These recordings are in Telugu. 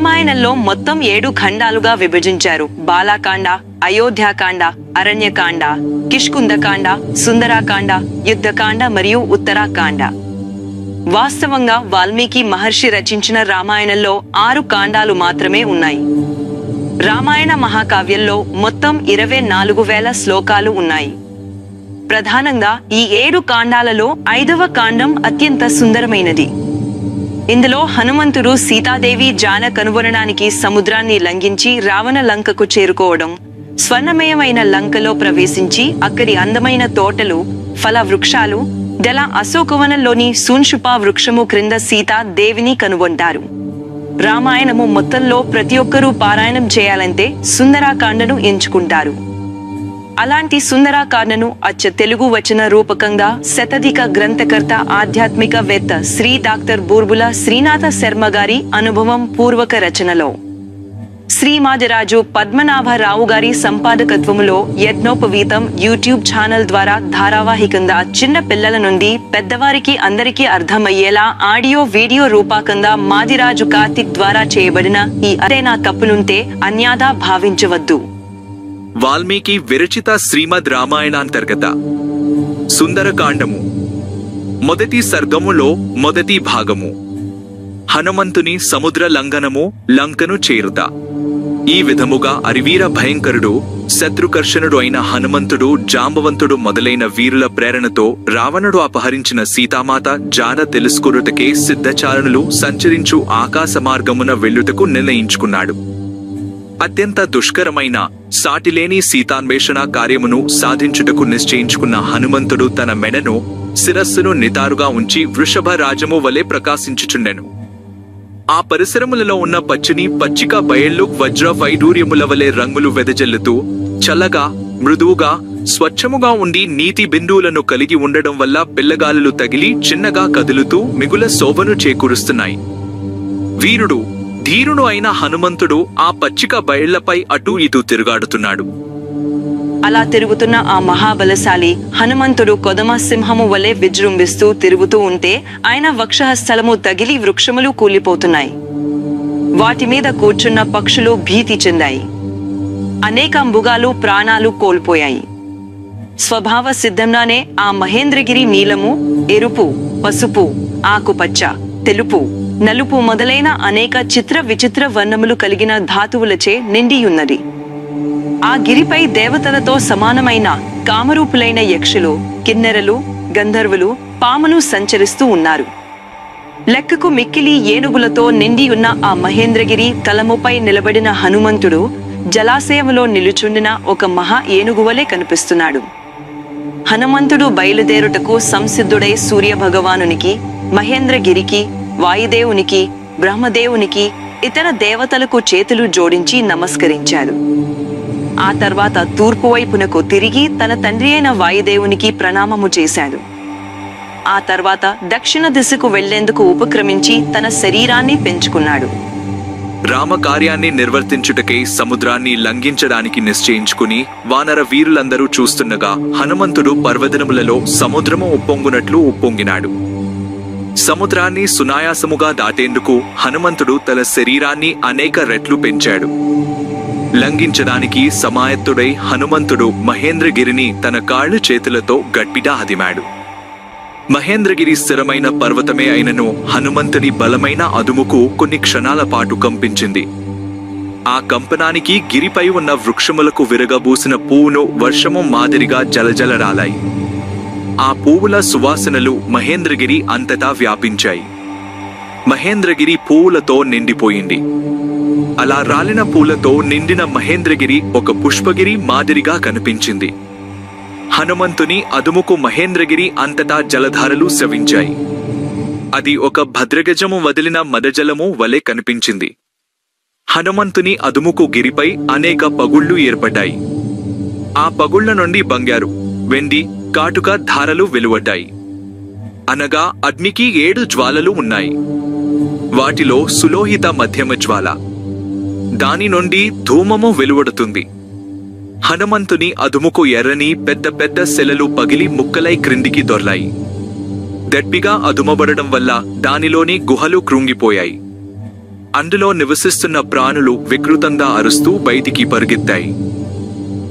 రామాయణంలో మొత్తం 7 ఖండాలుగా విభజించారు. బాలాకాండ, అయోధ్యాకాండ, అరణ్యకాండ, కిష్కుందకాండ, సుందరాకాండ, యుద్ధకాండ మరియు ఉత్తరాకాండ. వాస్తవంగా వాల్మీకి మహర్షి రచించిన రామాయణంలో 6 కాండాలు మాత్రమే ఉన్నాయి. రామాయణ మహాకావ్యంలో మొత్తం 24,000 శ్లోకాలు ఉన్నాయి. ప్రధానంగా ఈ 7 కాండాలలో 5వ కాండం అత్యంత సుందరమైనది. ఇందులో హనుమంతుడు సీతాదేవి జాన కనుగొనడానికి సముద్రాన్ని లంఘించి రావణ లంకకు చేరుకోవడం, స్వర్ణమయమైన లంకలో ప్రవేశించి అక్కడి అందమైన తోటలు, ఫల వృక్షాలు, దళ అశోకవనంలోని సూన్షుప వృక్షము క్రింద సీతాదేవిని కనుగొంటారు. రామాయణము మొత్తంలో ప్రతి ఒక్కరూ పారాయణం చేయాలంటే సుందరాకాండను ఎంచుకుంటారు. అలాంటి సుందరాకాండను అచ్చ తెలుగు వచన రూపకంగా శతాధిక గ్రంథకర్త ఆధ్యాత్మికవేత్త శ్రీ డాక్టర్ బూర్బుల శ్రీనాథ శర్మ గారి అనుభవం పూర్వక రచనలో శ్రీమాజరాజు పద్మనాభరావు గారి సంపాదకత్వములో యజ్ఞోపవీతం యూట్యూబ్ ఛానల్ ద్వారా ధారావాహికంగా చిన్న పిల్లల నుండి పెద్దవారికి అందరికీ అర్థమయ్యేలా ఆడియో వీడియో రూపకంగా మాదిరాజు కార్తిక్ ద్వారా చేయబడిన ఈ అదేనా తప్పులుంటే అన్యాదా భావించవద్దు. వాల్మీకి విరచిత శ్రీమద్ రామాయణాంతర్గత సుందరకాండము మొదటి సర్గములో మొదటి భాగము. హనుమంతుని సముద్ర లంఘనము, లంకను చేరుత. ఈ విధముగా అరివీర భయంకరుడు, శత్రుకర్షణుడు అయిన హనుమంతుడు, జాంబవంతుడు మొదలైన వీరుల ప్రేరణతో రావణుడు అపహరించిన సీతామాత జాడ తెలుసుకొనుటకే సిద్ధచారణులు సంచరించు ఆకాశ మార్గమున వెళ్ళుటకు నిర్ణయించుకున్నాడు. అత్యంత దుష్కరమైన, సాటిలేని సీతాన్వేషణ కార్యమును సాధించుటకు నిశ్చయించుకున్న హనుమంతుడు తన మెడను, శిరస్సును నిటారుగా ఉంచి వృషభ రాజము వలె ప్రకాశించుచుండెను. ఆ పరిసరములలో ఉన్న పచ్చిని పచ్చిక బయళ్ళు వజ్ర వైడూర్యముల వలె రంగులు వెదజల్లుతూ చల్లగా, మృదువుగా, స్వచ్ఛముగా ఉండి నీటి బిందువులను కలిగి ఉండడం వల్ల పిల్లగాలులు తగిలి చిన్నగా కదులుతూ మిగుల శోభను చేకూరుస్తున్నాయి. వీరుడు, ధీరుడు అయిన హనుమంతుడు ఆ పచ్చిక బయళ్లపై అటూ ఇటూ తిరుగాడుతున్నాడు. అలా తిరుగుతున్న ఆ మహాబలశాలి హనుమంతుడు కొదమ సింహము వలె విజృంభిస్తూ తిరుగుతూ ఉంటే ఆయన వక్షస్థలము తగిలి వృక్షములు కూలిపోతున్నాయి. వాటి మీద కూర్చున్న పక్షులు భీతి చెందాయి. అనేక మృగాలు ప్రాణాలు కోల్పోయాయి. స్వభావ సిద్ధంగానే ఆ మహేంద్రగిరి నీలము, ఎరుపు, పసుపు, ఆకుపచ్చ, తెలుపు, నలుపు మొదలైన అనేక చిత్ర విచిత్ర వర్ణములు కలిగిన ధాతువులచే నిండియున్నది. ఆ గిరిపై దేవతలతో సమానమైన కామరూపులైన యక్షులు, కిన్నెరలు, గంధర్వులు, పాములు సంచరిస్తూ ఉన్నారు. లెక్కకు మిక్కిలి ఏనుగులతో నిండియున్న ఆ మహేంద్రగిరి తలముపై నిలబడిన హనుమంతుడు జలాశయములో నిలుచుండిన ఒక మహా ఏనుగువలే కనిపిస్తున్నాడు. హనుమంతుడు బయలుదేరుటకు సంసిద్ధుడై సూర్యభగవానునికి, మహేంద్రగిరికి, వాయుదేవునికి, బ్రహ్మదేవునికి, ఇతర దేవతలకు చేతులు జోడించి నమస్కరించాడు. ఆ తర్వాత తూర్పు వైపునకు తిరిగి తన తండ్రి అయిన వాయుదేవునికి ప్రణామము చేశాడు. ఆ తర్వాత దక్షిణ దిశకు వెళ్లేందుకు ఉపక్రమించి తన శరీరాన్ని పెంచుకున్నాడు. రామకార్యాన్ని నిర్వర్తించుటకై సముద్రాన్ని లంఘించడానికి నిశ్చయించుకుని వానర వీరులందరూ చూస్తుండగా హనుమంతుడు పర్వతములలో సముద్రము ఉప్పొంగునట్లు ఉప్పొంగినాడు. సముద్రాన్ని సునాయాసముగా దాటేందుకు హనుమంతుడు తన శరీరాన్ని అనేక రెట్లు పెంచాడు. లంఘించడానికి సమాయత్తుడై హనుమంతుడు మహేంద్రగిరిని తన కాళ్ళు చేతులతో గట్టిగా అదిమాడు. మహేంద్రగిరి స్థిరమైన పర్వతమే అయినను హనుమంతుడి బలమైన అదుముకు కొన్ని క్షణాల పాటు కంపించింది. ఆ కంపనానికి గిరిపై ఉన్న వృక్షములకు విరగబూసిన పువ్వును వర్షము మాదిరిగా జలజలరాలాయి. ఆ పువ్వుల సువాసనలు మహేంద్రగిరి అంతటా వ్యాపించాయి. మహేంద్రగిరి పువ్వులతో నిండిపోయింది. అలా రాలిన పూలతో నిండిన మహేంద్రగిరి ఒక పుష్పగిరి మాదిరిగా కనిపించింది. హనుమంతుని అదుముకు మహేంద్రగిరి అంతటా జలధారలు స్రవించాయి. అది ఒక భద్రగజము వదిలిన మదజలము వలె కనిపించింది. హనుమంతుని అదుముకు గిరిపై అనేక పగుళ్లు ఏర్పడ్డాయి. ఆ పగుళ్ల నుండి బంగారు, వెండి, కాటుక ధారలు వెలువడ్డాయి. అనగా అగ్నికి 7 జ్వాలలు ఉన్నాయి. వాటిలో సులోహిత మధ్యమ జ్వాల, దాని నుండి ధూమము వెలువడుతుంది. హనుమంతుని అదుముకు ఎర్రని పెద్ద పెద్ద శిలలు పగిలి ముక్కలై క్రిందికి దొర్లాయి. దట్పిగా అదుమబడడం వల్ల దానిలోని గుహలు కృంగిపోయాయి. అందులో నివసిస్తున్న ప్రాణులు వికృతంగా అరుస్తూ బయటికి పరుగెత్తాయి.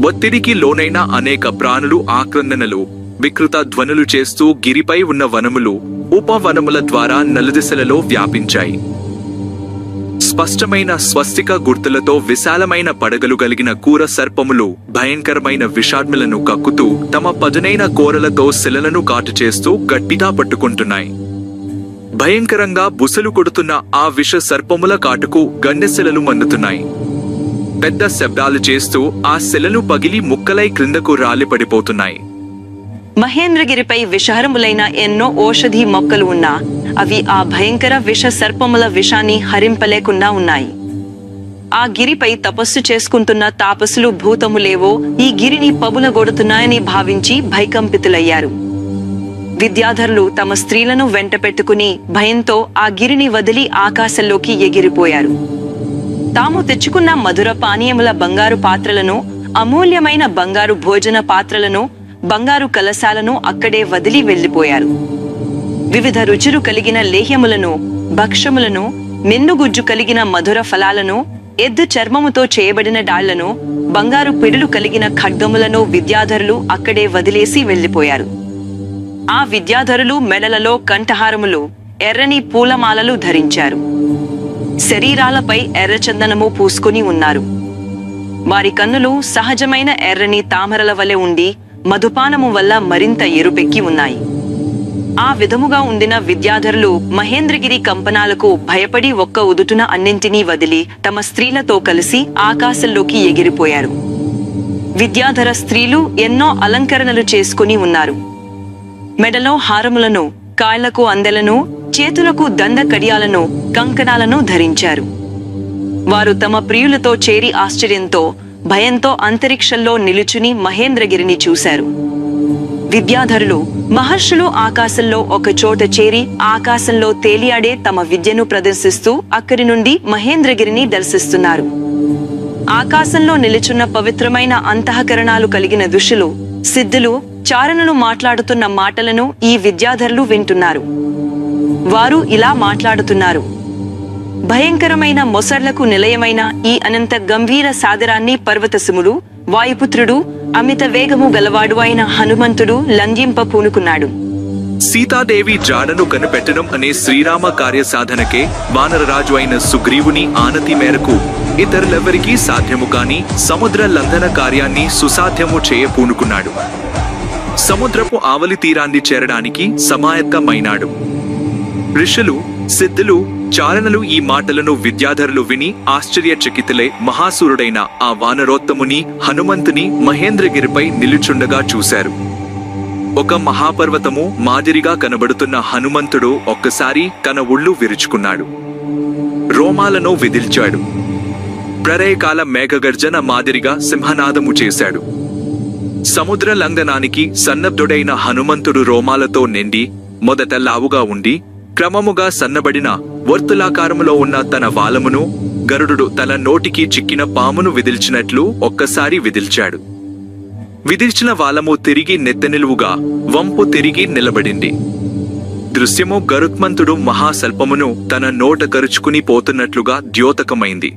ఒత్తిడికి లోనైన అనేక ప్రాణులు ఆక్రందనలు, వికృత ధ్వనులు చేస్తూ గిరిపై ఉన్న వనములు, ఉపవనముల ద్వారా నలుదిశలలో వ్యాపించాయి. స్పష్టమైన స్వస్తిక గుర్తులతో విశాలమైన పడగలు కలిగిన కూర సర్పములు భయంకరమైన విషాడ్ములను కక్కుతూ తమ పదునైన కోరలతో శిలలను కాటుచేస్తూ గట్టిగా పట్టుకుంటున్నాయి. భయంకరంగా బుసలు కొడుతున్న ఆ విష సర్పముల కాటుకు గండెశిలలు మండుతున్నాయి. పెద్ద శబ్దాలు చేస్తూ ఆ శిలలు పగిలి ముక్కలై క్రిందకు రాలి పడిపోతున్నాయి. మహేంద్రగిరిపై విషహరములైన ఎన్నో ఔషధి మొక్కలు ఉన్నా అవి ఆ భయంకర విష సర్పముల విషాన్ని హరింపలేకుండా ఉన్నాయి. ఆ గిరిపై తపస్సు చేసుకుంటున్న తాపసులు భూతములేవో ఈ గిరిని పగులగొడుతున్నాయని భావించి భయకంపితులయ్యారు. విద్యాధరులు తమ స్త్రీలను వెంట పెట్టుకుని భయంతో ఆ గిరిని వదిలి ఆకాశంలోకి ఎగిరిపోయారు. తాము తెచ్చుకున్న మధుర పానీయముల బంగారు పాత్రలను, అమూల్యమైన బంగారు భోజన పాత్రలను, బంగారు కలశాలను అక్కడే వదిలి వెళ్లిపోయారు. వివిధ రుచులు కలిగిన లేహ్యములను, భక్ష్యములను, మెండుగుజ్జు కలిగిన మధుర ఫలాలను, ఎద్దు చర్మముతో చేయబడిన డాళ్లను, బంగారు పిడులు కలిగిన ఖడ్గములను విద్యాధరులు అక్కడే వదిలేసి వెళ్లిపోయారు. ఆ విద్యాధరులు మెడలలో కంఠహారములు, ఎర్రని పూలమాలలు ధరించారు. శరీరాలపై ఎర్రచందనము పూసుకుని ఉన్నారు. వారి కన్నులు సహజమైన ఎర్రని తామరల వలె ఉండి మధుపానము వల్ల మరింత ఎరుపెక్కి ఉన్నాయి. ఆ విధముగా ఉండిన విద్యాధరులు మహేంద్రగిరి కంపనాలకు భయపడి ఒక్క ఉదుటున అన్నింటినీ వదిలి తమ స్త్రీలతో కలిసి ఆకాశంలోకి ఎగిరిపోయారు. విద్యాధర స్త్రీలు ఎన్నో అలంకరణలు చేసుకుని ఉన్నారు. మెడలో హారములను, కాళ్లకు అందెలను, చేతులకు దండ కడియాలను, కంకణాలను ధరించారు. వారు తమ ప్రియులతో చేరి ఆశ్చర్యంతో, భయంతో అంతరిక్షంలో నిలుచుని మహేంద్రగిరిని చూశారు. విద్యాధరులు, మహర్షులు ఆకాశంలో ఒక చోట చేరి ఆకాశంలో తేలియాడే తమ విద్యను ప్రదర్శిస్తూ అక్కడి నుండి మహేంద్రగిరిని దర్శిస్తున్నారు. ఆకాశంలో నిలుచున్న పవిత్రమైన అంతఃకరణాలు కలిగిన ఋషులు, సిద్ధులు, చారణులు మాట్లాడుతున్న మాటలను ఈ విద్యాధరులు వింటున్నారు. వారు ఇలా మాట్లాడుతున్నారు: భయంకరమైన మొసళ్లకు నిలయమైన ఈ అనంత గంభీర సాదరాన్ని పర్వతసుముడు, వాయుపుత్రుడు, అమిత వేగము గలవాడు అయిన హనుమంతుడు లంఘింప పూనుకున్నాడు. సీతాదేవి జాడను కనిపెట్టడం అనే శ్రీరామ కార్యసాధనకే వానరరాజు అయిన సుగ్రీవుని ఆనతి మేరకు ఇతరులెవరికీ సాధ్యము కాని సముద్ర లంఘన కార్యాన్ని సుసాధ్యము చేయ పూనుకున్నాడు. సముద్రపు ఆవలి తీరాన్ని చేరడానికి సమాయత్తమైనాడు. ఋషులు, సిద్ధులు, చారణలు ఈ మాటలను విద్యాధరులు విని ఆశ్చర్యచకితులై మహాసూరుడైన ఆ వానరోత్తముని హనుమంతుని మహేంద్రగిరిపై నిలుచుండగా చూశారు. ఒక మహాపర్వతము మాదిరిగా కనబడుతున్న హనుమంతుడు ఒక్కసారి తన ఒళ్ళు విరుచుకున్నాడు. రోమాలను విదిల్చాడు. ప్రళయకాల మేఘగర్జన మాదిరిగా సింహనాదము చేశాడు. సముద్ర లంఘనానికి సన్నద్ధుడైన హనుమంతుడు రోమాలతో నిండి మొదట లావుగా ఉండి క్రమముగా సన్నబడిన వర్తులాకారములో ఉన్న తన వాలమును గరుడు తన నోటికి చిక్కిన పామును విదిల్చినట్లు ఒక్కసారి విదిల్చాడు. విదిల్చిన వాలము తిరిగి నెత్తనిలువుగా, వంపు తిరిగి నిలబడింది. దృశ్యము గరుత్మంతుడు మహాసల్పమును తన నోట కరుచుకుని పోతున్నట్లుగా ద్యోతకమైంది.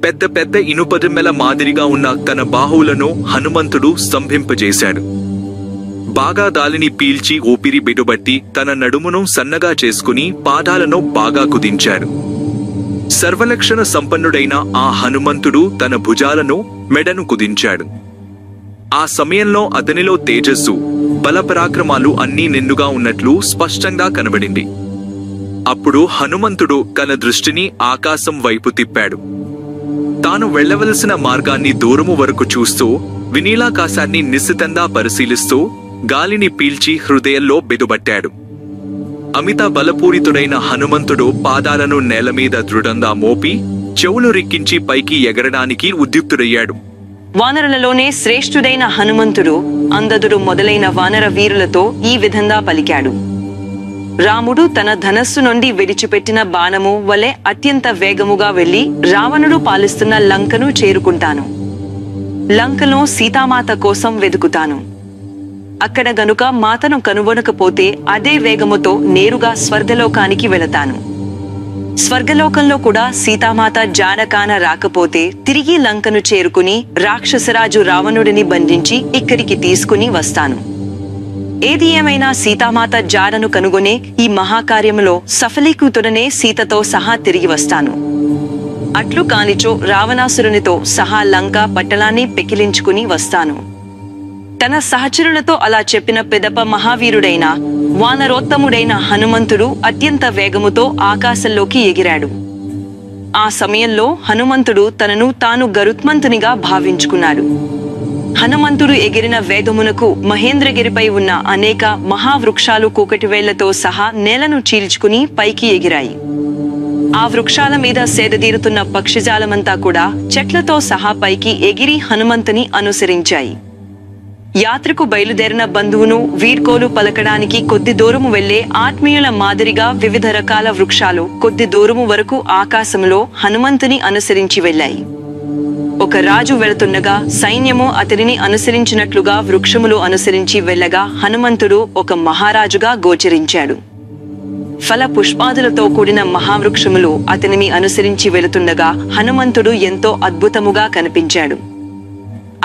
పెద్ద పెద్ద ఇనుపదిమ్మెల మాదిరిగా ఉన్న తన బాహువులను హనుమంతుడు స్తంభింపజేశాడు. బాగా దాలిని పీల్చి ఊపిరి బిడుబట్టి తన నడుమును సన్నగా చేసుకుని పాదాలను బాగా కుదించాడు. సర్వలక్షణ సంపన్నుడైన ఆ హనుమంతుడు తన భుజాలను, మెడను కుదించాడు. ఆ సమయంలో అతనిలో తేజస్సు, బలపరాక్రమాలు అన్నీ నిండుగా ఉన్నట్లు స్పష్టంగా కనబడింది. అప్పుడు హనుమంతుడు తన దృష్టిని ఆకాశం వైపు తిప్పాడు. తాను వెళ్లవలసిన మార్గాన్ని దూరము వరకు చూస్తూ వినీలాకాశాన్ని నిశితంగా పరిశీలిస్తూ గాలిని పీల్చి హృదయంలో బెదుబట్టాడు. అమిత బలపూరితుడైన హనుమంతుడు పాదాలను నేలమీద దృఢంగా మోపి చెవులు రిక్కించి పైకి ఎగరడానికి ఉద్యుక్తుడయ్యాడు. వానరులలోనే శ్రేష్ఠుడైన హనుమంతుడు అందదుడు మొదలైన వానర వీరులతో ఈ విధంగా పలికాడు: రాముడు తన ధనస్సు నుండి విడిచిపెట్టిన బాణము వలె అత్యంత వేగముగా వెళ్లి రావణుడు పాలిస్తున్న లంకను చేరుకుంటాను. లంకలో సీతామాత కోసం వెదుకుతాను. అక్కడ గనుక మాతను కనుగొనకపోతే అదే వేగముతో నేరుగా స్వర్గలోకానికి వెళతాను. స్వర్గలోకంలో కూడా సీతామాత జానకాన రాకపోతే తిరిగి లంకను చేరుకుని రాక్షసరాజు రావణుడిని బంధించి ఇక్కడికి తీసుకుని వస్తాను. ఏది ఏమైనా సీతామాత జాడను కనుగొనే ఈ మహాకార్యములో సఫలీకృతుడనే సీతతో సహా తిరిగి వస్తాను. అట్లు కానిచో రావణాసురునితో సహా లంకా పట్టణాన్ని పెకిలించుకుని వస్తాను. తన సహచరులతో అలా చెప్పిన పిదప మహావీరుడైన వానరోత్తముడైన హనుమంతుడు అత్యంత వేగముతో ఆకాశంలోకి ఎగిరాడు. ఆ సమయంలో హనుమంతుడు తనను తాను గరుత్మంతునిగా భావించుకున్నాడు. హనుమంతుడు ఎగిరిన వేగమునకు మహేంద్రగిరిపై ఉన్న అనేక మహావృక్షాలు కూకటివేళ్లతో సహా నేలను చీల్చుకుని పైకి ఎగిరాయి. ఆ వృక్షాల మీద సేదదీరుతున్న పక్షిజాలమంతా కూడా చెట్లతో సహా పైకి ఎగిరి హనుమంతుని అనుసరించాయి. యాత్రకు బయలుదేరిన బంధువును వీడ్కోలు పలకడానికి కొద్ది దూరము వెళ్లే ఆత్మీయుల మాదిరిగా వివిధ రకాల వృక్షాలు కొద్ది దూరము వరకు ఆకాశంలో హనుమంతుని అనుసరించి వెళ్లాయి. ఒక రాజు వెళుతుండగా సైన్యము అతనిని అనుసరించినట్లుగా వృక్షములు అనుసరించి వెళ్ళగా హనుమంతుడు ఒక మహారాజుగా గోచరించాడు. ఫల పుష్పాదులతో కూడిన మహావృక్షములు అతనిని అనుసరించి వెళుతుండగా హనుమంతుడు ఎంతో అద్భుతముగా కనిపించాడు.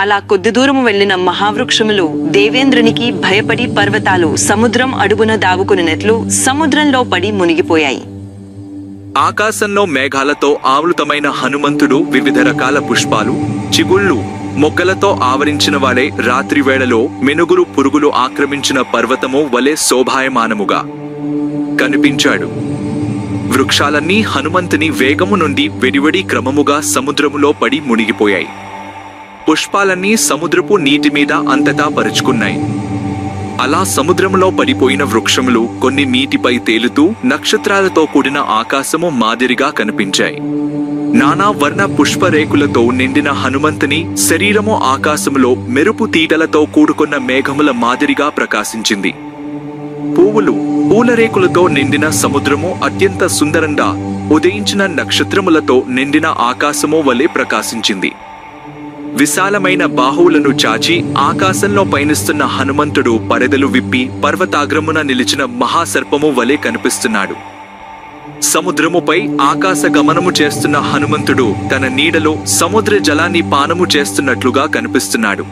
అలా కొద్ది దూరము వెళ్లిన మహావృక్షములు దేవేంద్రునికి భయపడి పర్వతాలు సముద్రం అడుగున దావుకునినట్లు సముద్రంలో పడి మునిగిపోయాయి. ఆకాశంలో మేఘాలతో ఆవృతమైన హనుమంతుడు వివిధ రకాల పుష్పాలు, చిగుళ్ళు, మొగ్గలతో ఆవరించిన వాడే రాత్రివేళలో మెనుగురు పురుగులు ఆక్రమించిన పర్వతము వలె శోభాయమానముగా కనిపించాడు. వృక్షాలన్నీ హనుమంతుని వేగము నుండి వెడివడి క్రమముగా సముద్రములో పడి మునిగిపోయాయి. పుష్పాలన్నీ సముద్రపు నీటి మీద అంతటా పరుచుకున్నాయి. అలా సముద్రములో పడిపోయిన వృక్షములు కొన్ని నీటిపై తేలుతూ నక్షత్రాలతో కూడిన ఆకాశము మాదిరిగా కనిపించాయి. నానా వర్ణ పుష్పరేకులతో నిండిన హనుమంతుని శరీరము ఆకాశములో మెరుపు తీటలతో కూడుకున్న మేఘముల మాదిరిగా ప్రకాశించింది. పువ్వులు, పూలరేకులతో నిండిన సముద్రము అత్యంత సుందరంగా ఉదయించిన నక్షత్రములతో నిండిన ఆకాశము వలె ప్రకాశించింది. విశాలమైన బాహువులను చాచి ఆకాశంలో పయనిస్తున్న హనుమంతుడు పరదలు విప్పి పర్వతాగ్రమున నిలిచిన మహాసర్పము వలె కనిపిస్తున్నాడు. సముద్రముపై ఆకాశ గమనము చేస్తున్న హనుమంతుడు తన నీడలో సముద్ర జలాన్ని పానము చేస్తున్నట్లుగా కనిపిస్తున్నాడు.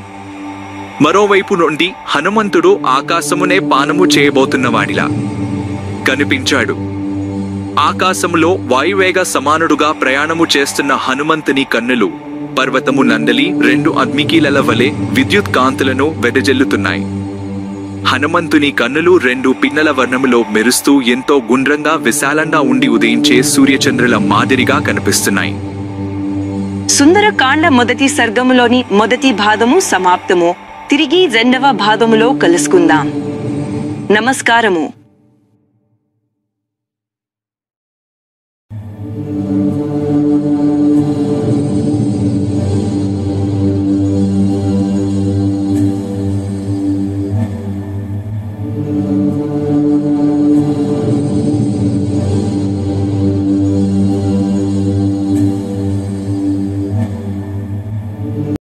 మరోవైపు నుండి హనుమంతుడు ఆకాశమునే పానము చేయబోతున్నవాడిలా కనిపించాడు. ఆకాశములో వాయువేగ సమానుడుగా ప్రయాణము చేస్తున్న హనుమంతుని కన్నులు పర్వతము నందలి 2 అగ్నికీలల వలె విద్యుత్ కాంతులను వెదజల్లుతున్నాయి. హనుమంతుని కన్నులు 2 పిన్నల వర్ణములో మెరుస్తూ ఎంతో గుండ్రంగా విశాలంగా ఉండి ఉదయించే సూర్యచంద్రుల మాదిరిగా కనిపిస్తున్నాయి. సుందరకాండ మొదటి సర్గములోని మొదటి భాగము సమాప్తము. తిరిగి 2వ భాగములో కలుసుకుందాం. నమస్కారము.